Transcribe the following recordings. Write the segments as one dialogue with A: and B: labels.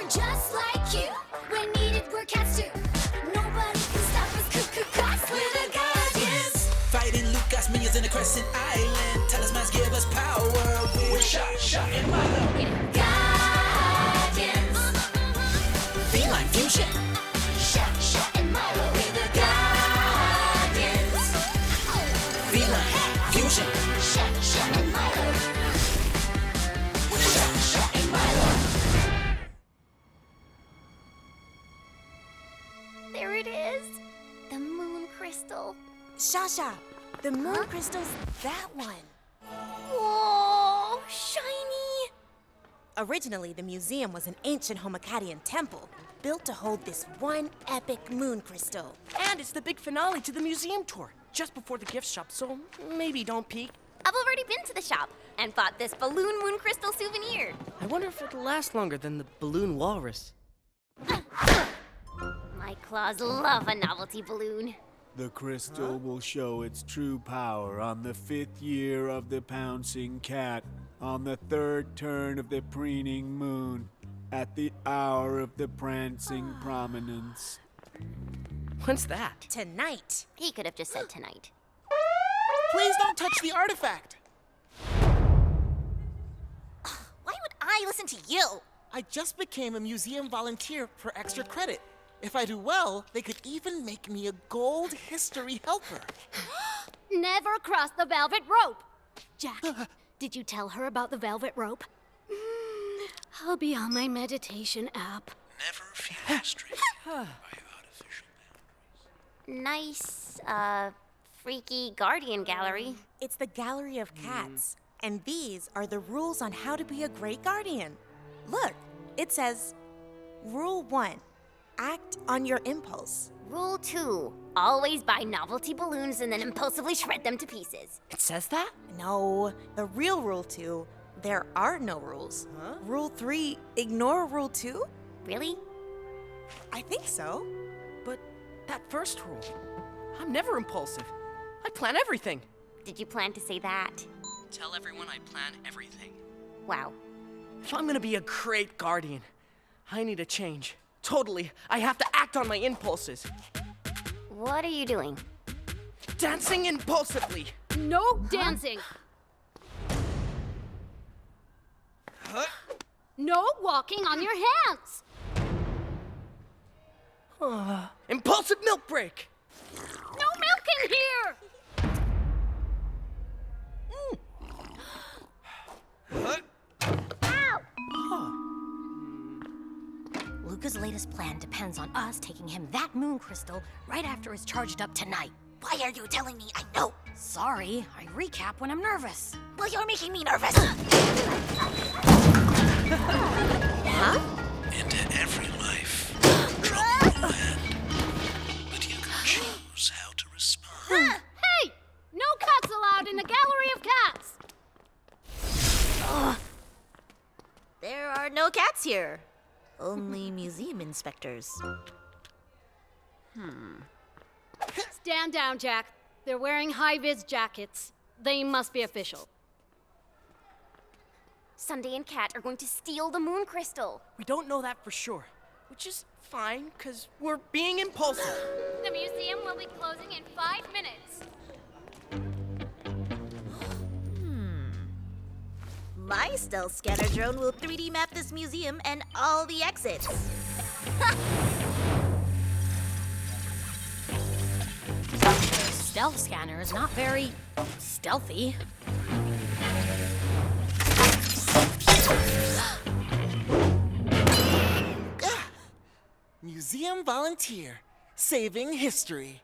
A: just like you. When needed, we're cats too. Nobody can stop us, cause we're the Guardians.
B: Fighting Lucas minions in the Crescent Island. Talismans give us power. We're Shasha and Milo.
A: We're Guardians.
B: Feline fusion.
A: Shasha and Milo. We're the Guardians.
B: Feline fusion.
A: Shasha and Milo.
B: Shasha and Milo.
A: There it is. The moon crystal.
C: Shasha, the moon crystal's that one.
A: Whoa, shiny.
C: Originally, the museum was an ancient Homocadian temple, built to hold this one epic moon crystal.
D: And it's the big finale to the museum tour, just before the gift shop, so maybe don't peek.
E: I've already been to the shop and bought this balloon moon crystal souvenir.
D: I wonder if it'll last longer than the balloon walrus.
E: My claws love a novelty balloon.
F: The crystal will show its true power on the 5th year of the pouncing cat, on the 3rd turn of the preening moon, at the hour of the prancing prominence.
D: When's that?
C: Tonight.
E: He could have just said tonight.
B: Please don't touch the artifact.
C: Why would I listen to you?
G: I just became a museum volunteer for extra credit. If I do well, they could even make me a gold history helper.
A: Never cross the velvet rope. Jack, did you tell her about the velvet rope? I'll be on my meditation app.
H: Never feel restricted by artificial boundaries.
E: Nice, freaky guardian gallery.
C: It's the Gallery of Cats, and these are the rules on how to be a great guardian. Look, it says, Rule 1, act on your impulse.
E: Rule 2, always buy novelty balloons and then impulsively shred them to pieces.
D: It says that?
C: No, the real Rule 2, there are no rules.
D: Huh?
C: Rule 3, ignore Rule 2?
E: Really?
C: I think so.
D: But that first rule, I'm never impulsive. I plan everything.
E: Did you plan to say that?
D: Tell everyone I plan everything.
E: Wow.
D: If I'm gonna be a great guardian, I need a change. Totally, I have to act on my impulses.
E: What are you doing?
D: Dancing impulsively.
A: No dancing. No walking on your hands.
D: Impulsive milk break.
A: No milk in here.
I: Luca's latest plan depends on us taking him that moon crystal right after it's charged up tonight.
C: Why are you telling me I know?
I: Sorry, I recap when I'm nervous.
C: Well, you're making me nervous.
I: Huh?
H: Into every life, drop your hand. But you can choose how to respond.
A: Hey, no cats allowed in the Gallery of Cats.
C: There are no cats here. Only museum inspectors.
A: Stand down, Jack. They're wearing high-vis jackets. They must be official.
E: Sunday and Cat are going to steal the moon crystal.
D: We don't know that for sure, which is fine, because we're being impulsive.
A: The museum will be closing in 5 minutes.
C: My stealth scanner drone will 3D map this museum and all the exits.
I: The stealth scanner is not very stealthy.
G: Museum volunteer, saving history.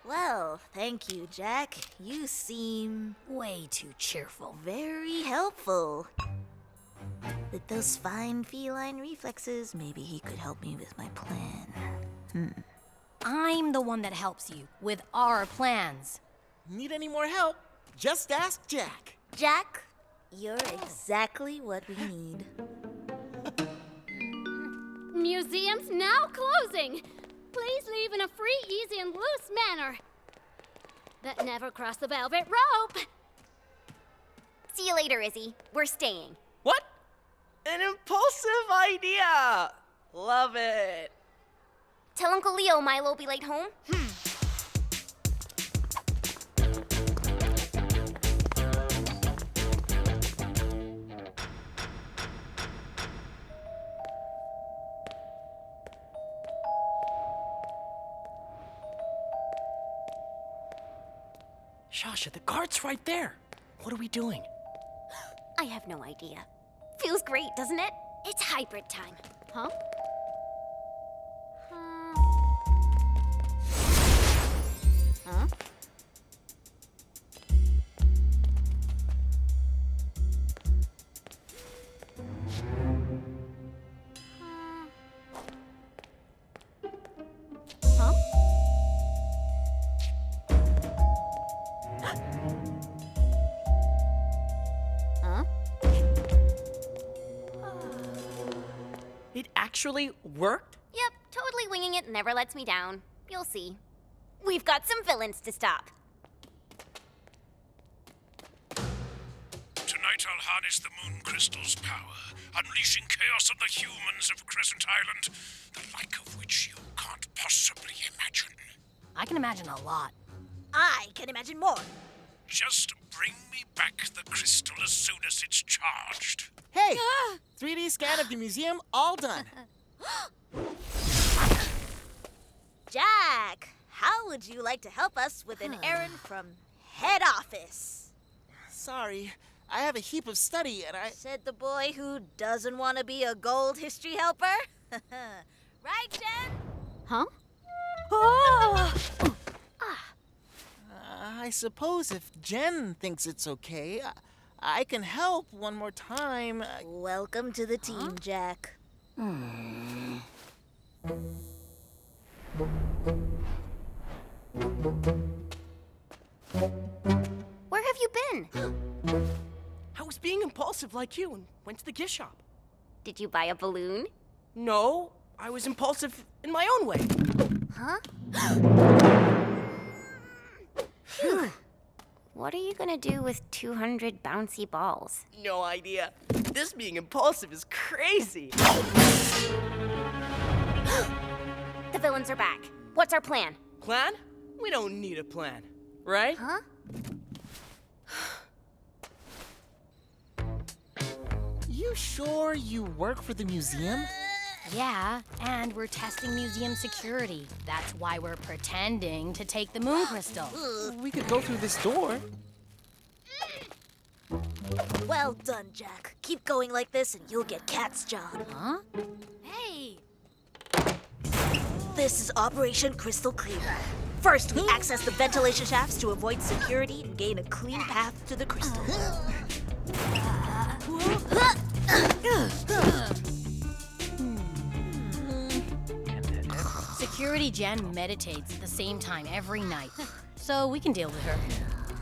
C: Well, thank you, Jack. You seem
I: Way too cheerful.
C: very helpful. With those fine feline reflexes, maybe he could help me with my plan.
I: I'm the one that helps you with our plans.
G: Need any more help? Just ask Jack.
C: Jack, you're exactly what we need.
A: Museum's now closing. Please leave in a free, easy, and loose manner. But never cross the velvet rope.
E: See you later, Izzy. We're staying.
D: What? An impulsive idea! Love it.
E: Tell Uncle Leo Milo will be late home.
D: Shasha, the guard's right there. What are we doing?
E: I have no idea. Feels great, doesn't it?
A: It's hybrid time. Huh? Huh? Huh? Huh?
D: It actually worked?
E: Yep, totally winging it never lets me down. You'll see. We've got some villains to stop.
H: Tonight I'll harness the moon crystal's power, unleashing chaos on the humans of Crescent Island, the like of which you can't possibly imagine.
I: I can imagine a lot.
J: I can imagine more.
H: Just bring me back the crystal as soon as it's charged.
G: Hey! 3D scan of the museum, all done.
J: Jack, how would you like to help us with an errand from head office?
G: Sorry, I have a heap of study and I...
J: Said the boy who doesn't want to be a gold history helper. Right, Jen?
A: Huh?
G: I suppose if Jen thinks it's okay, I can help one more time.
J: Welcome to the team, Jack.
E: Where have you been?
D: I was being impulsive like you and went to the gift shop.
E: Did you buy a balloon?
D: No, I was impulsive in my own way.
E: Huh? What are you gonna do with 200 bouncy balls?
D: No idea. This being impulsive is crazy.
E: The villains are back. What's our plan?
D: Plan? We don't need a plan, right?
E: Huh?
G: You sure you work for the museum?
I: Yeah, and we're testing museum security. That's why we're pretending to take the moon crystal.
G: We could go through this door.
J: Well done, Jack. Keep going like this and you'll get Cat's job.
I: Huh?
A: Hey!
J: This is Operation Crystal Cleaner. First, we access the ventilation shafts to avoid security and gain a clean path to the crystal.
I: Security Jen meditates at the same time every night, so we can deal with her.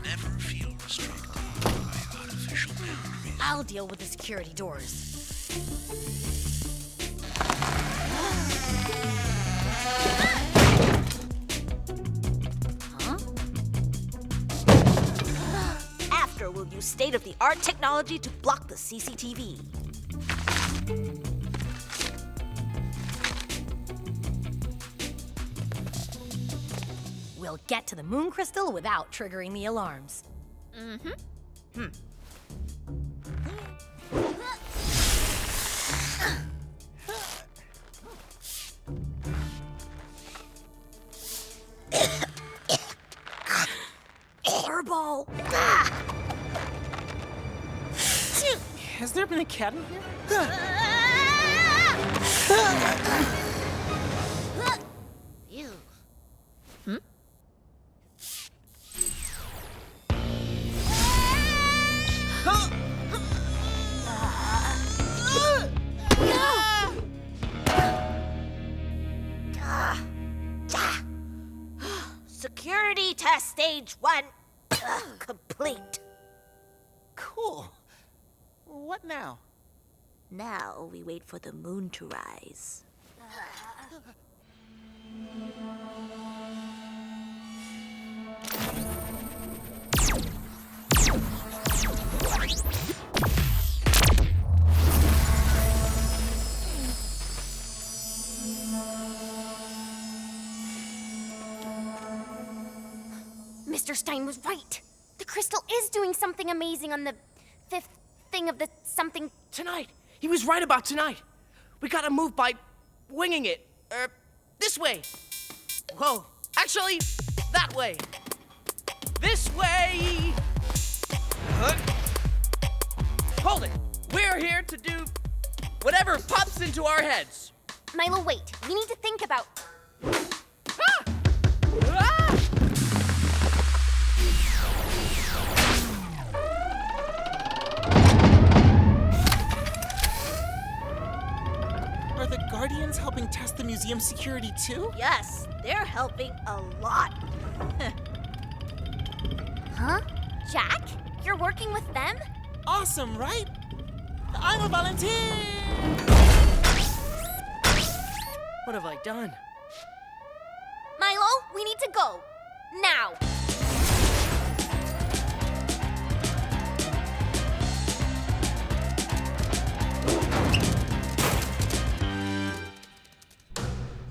H: Never feel restricted by artificial boundaries.
I: I'll deal with the security doors. Huh?
J: After, we'll use state-of-the-art technology to block the CCTV.
I: We'll get to the moon crystal without triggering the alarms.
J: Airball!
G: Has there been a cat in here?
J: Ew. Security test stage 1 complete.
G: Cool. What now?
J: Now we wait for the moon to rise.
E: Mr. Stein was right. The crystal is doing something amazing on the 5th thing of the something.
D: Tonight! He was right about tonight! We gotta move by winging it. This way. Whoa. Actually, that way. This way! Hold it. We're here to do whatever pops into our heads.
E: Milo, wait. We need to think about.
D: Ah! Ah!
G: Are the Guardians helping test the museum security too?
J: Yes, they're helping a lot.
E: Huh? Jack? You're working with them?
G: Awesome, right? I'm a volunteer!
D: What have I done?
E: Milo, we need to go. Now.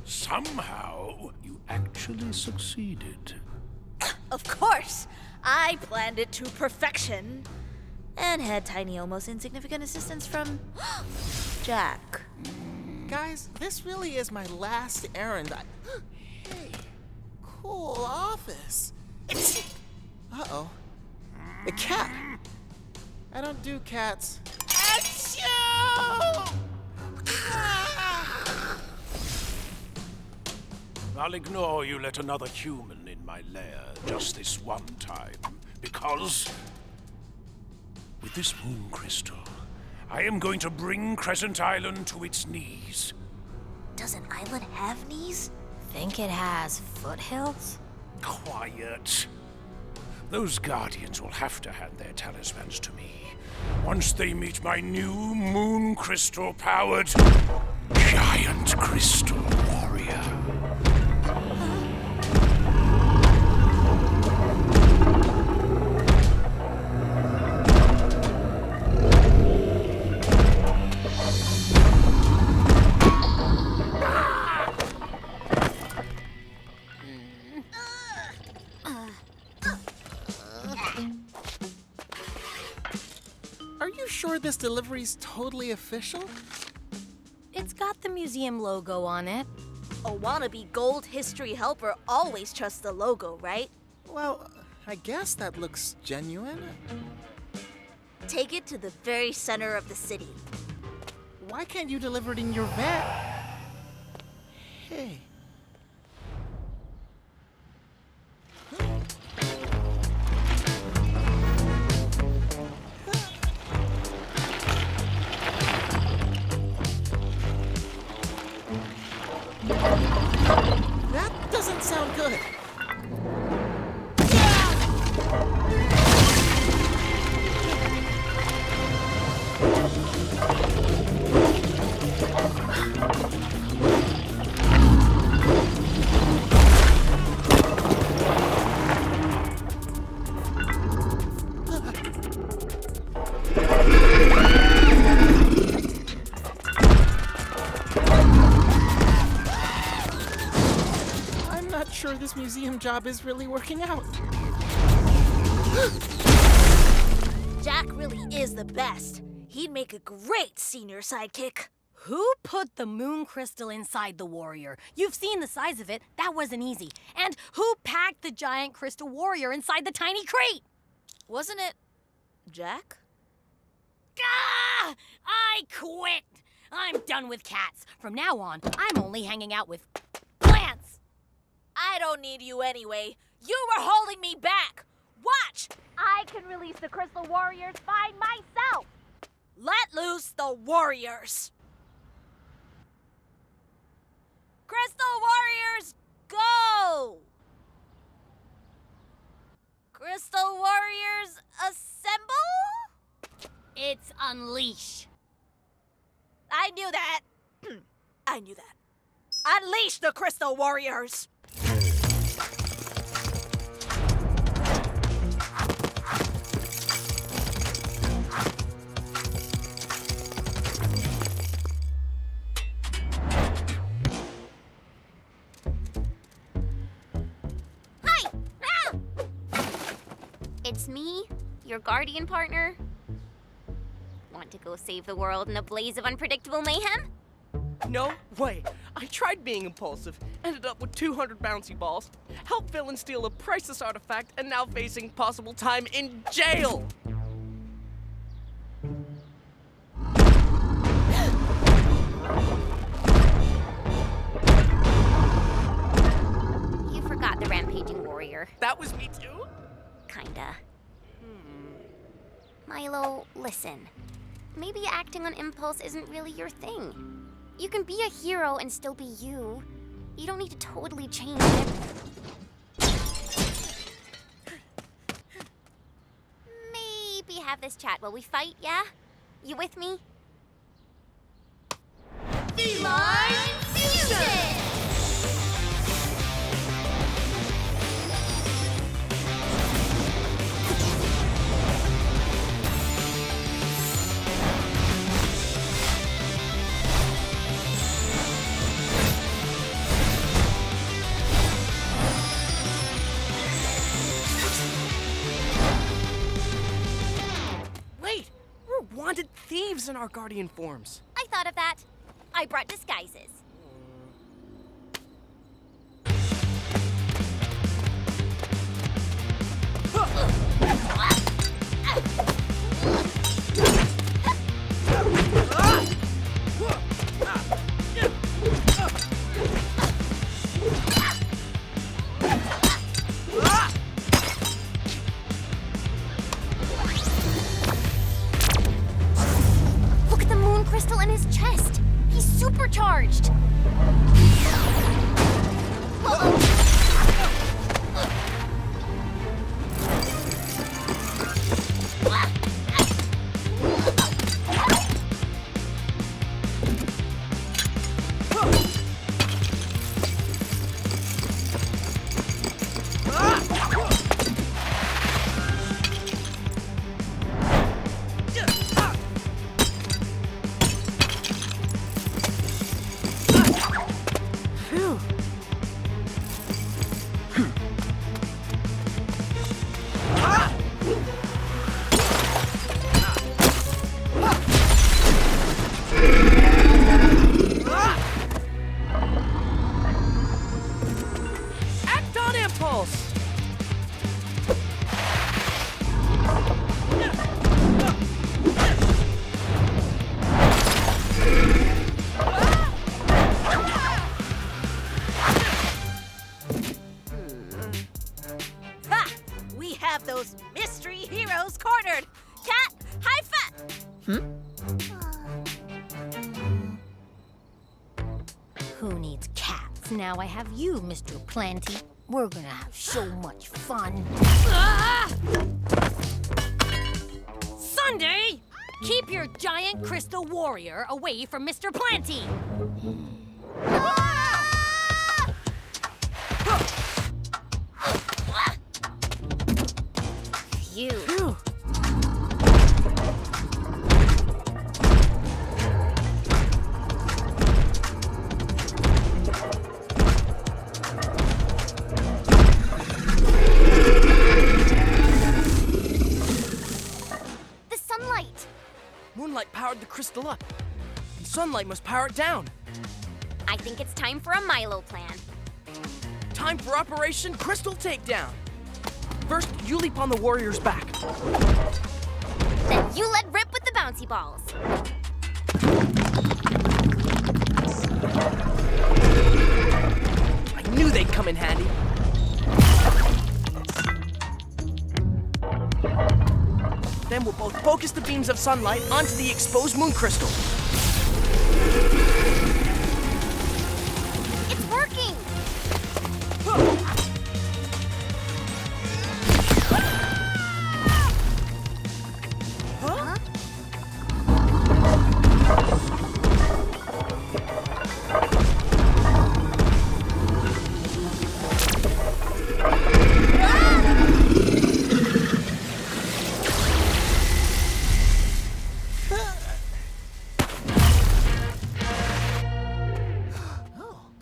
H: Somehow, you actually succeeded.
J: Of course! I planned it to perfection. And had tiny, almost insignificant assistance from Jack.
G: Guys, this really is my last errand. Hey, cool office. Uh-oh. A cat. I don't do cats. Achoo!
H: I'll ignore you let another human in my lair just this one time, because with this moon crystal, I am going to bring Crescent Island to its knees.
J: Does an island have knees?
I: Think it has foothills?
H: Quiet. Those Guardians will have to hand their talismans to me once they meet my new moon crystal-powered giant crystal warrior.
G: Are you sure this delivery's totally official?
I: It's got the museum logo on it.
J: A wannabe gold history helper always trusts the logo, right?
G: Well, I guess that looks genuine.
J: Take it to the very center of the city.
G: Why can't you deliver it in your van? Hey. That doesn't sound good. I'm not sure this museum job is really working out.
J: Jack really is the best. He'd make a great senior sidekick.
I: Who put the moon crystal inside the warrior? You've seen the size of it. That wasn't easy. And who packed the giant crystal warrior inside the tiny crate?
J: Wasn't it Jack?
I: Ah! I quit! I'm done with cats. From now on, I'm only hanging out with plants.
J: I don't need you anyway. You were holding me back. Watch! I can release the Crystal Warriors by myself. Let loose the warriors. Crystal Warriors, go! Crystal Warriors, assemble?
I: It's unleash.
J: I knew that. I knew that. Unleash the Crystal Warriors!
E: Hi! Ah! Just me, your guardian partner? Want to go save the world in a blaze of unpredictable mayhem?
D: No way. I tried being impulsive, ended up with 200 bouncy balls, helped villain steal a priceless artifact, and now facing possible time in jail.
E: You forgot the rampaging warrior.
D: That was me too?
E: Kinda. Milo, listen. Maybe acting on impulse isn't really your thing. You can be a hero and still be you. You don't need to totally change it. Maybe have this chat while we fight, yeah? You with me?
A: Feline Fusion!
D: Wait, we're wanted thieves in our guardian forms.
E: I thought of that. I brought disguises. Look at the moon crystal in his chest. He's supercharged.
D: Act on impulse!
J: Ha! We have those mystery heroes cornered. Cat, high five!
I: Who needs cats? Now I have you, Mr. Plenty. We're gonna have so much fun. Sunday! Keep your giant crystal warrior away from Mr. Plenty.
E: Phew. The sunlight.
D: Moonlight powered the crystal up, and sunlight must power it down.
E: I think it's time for a Milo plan.
D: Time for Operation Crystal Takedown. First, you leap on the warrior's back.
E: Then you let rip with the bouncy balls.
D: I knew they'd come in handy. Then we'll both focus the beams of sunlight onto the exposed moon crystal.
E: It's working! Huh?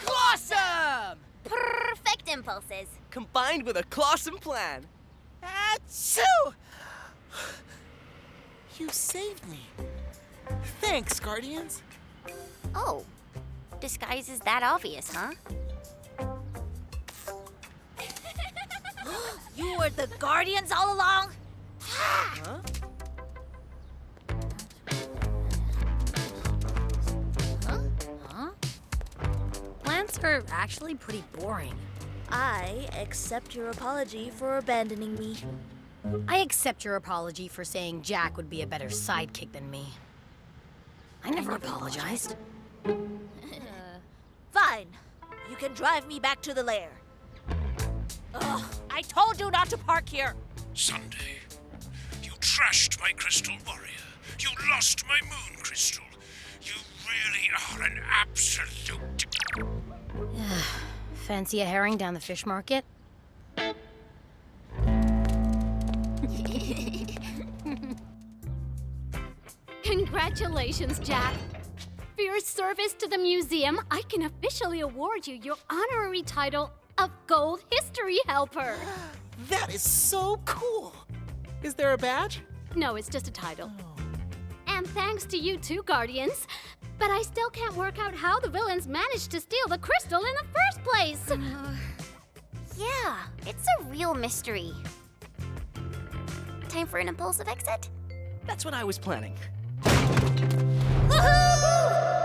D: Awesome!
E: Perfect impulses.
D: Combined with a clawsome plan.
G: Achoo! You saved me. Thanks, Guardians.
E: Oh, disguise is that obvious, huh?
J: You were the Guardians all along?
G: Huh?
I: Plants are actually pretty boring.
J: I accept your apology for abandoning me.
I: I accept your apology for saying Jack would be a better sidekick than me. I never apologized.
J: Fine. You can drive me back to the lair. Ugh, I told you not to park here.
H: Sunday, you trashed my crystal warrior. You lost my moon crystal. You really are an absolute...
I: Fancy a herring down the fish market?
A: Congratulations, Jack. For your service to the museum, I can officially award you your honorary title of Gold History Helper.
G: That is so cool. Is there a badge?
A: No, it's just a title. And thanks to you too, Guardians. But I still can't work out how the villains managed to steal the crystal in the first place.
E: Yeah, it's a real mystery. Time for an impulsive exit?
D: That's what I was planning.
J: Woohoo!